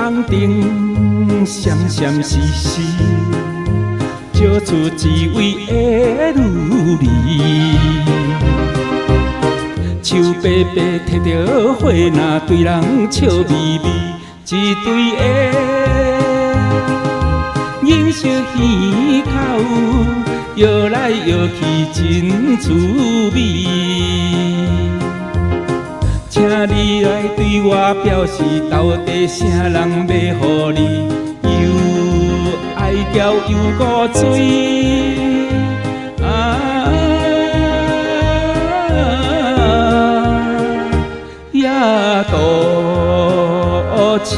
红灯闪闪烁烁，照出一位的女儿。手白白摕着花篮，对人笑眯眯，一对的银色耳口，摇来摇去真滋味。请你来对我表示，到底啥人要予你？又爱娇又古锥。野都市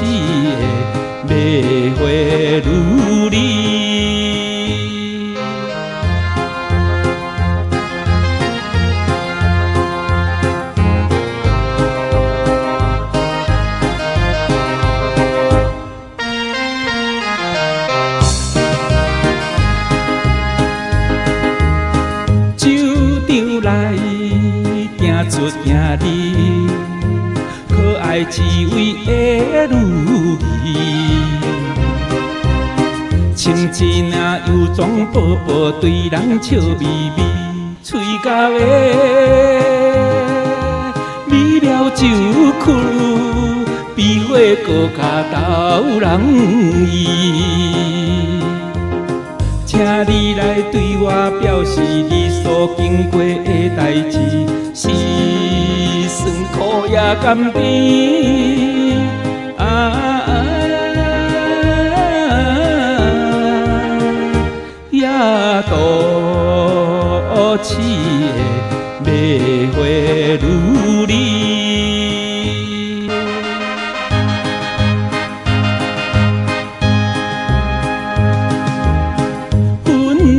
的卖花女儿。来行出行入，可爱一位的女儿，穿一领又装薄薄，对人笑眯眯，嘴角的美妙酒曲，比花搁较逗人意。请你来对我表示，你所经过的代志，是酸苦也甘甜。野都市的卖花女儿。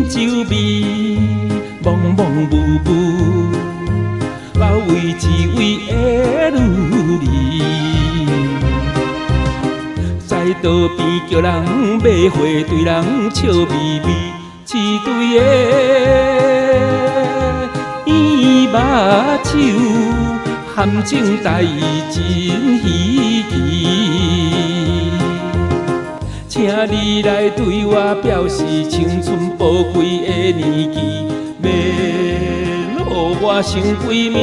酒味蒙蒙雾雾，包围一位的女儿，在道边叫人买花，对人笑眯眯，一对的圆目睭，含情带意真稀奇。请你来对我表示，青春宝贵的年纪，要予我成闺蜜。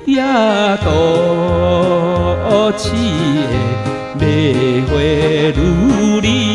野都市的卖花女儿。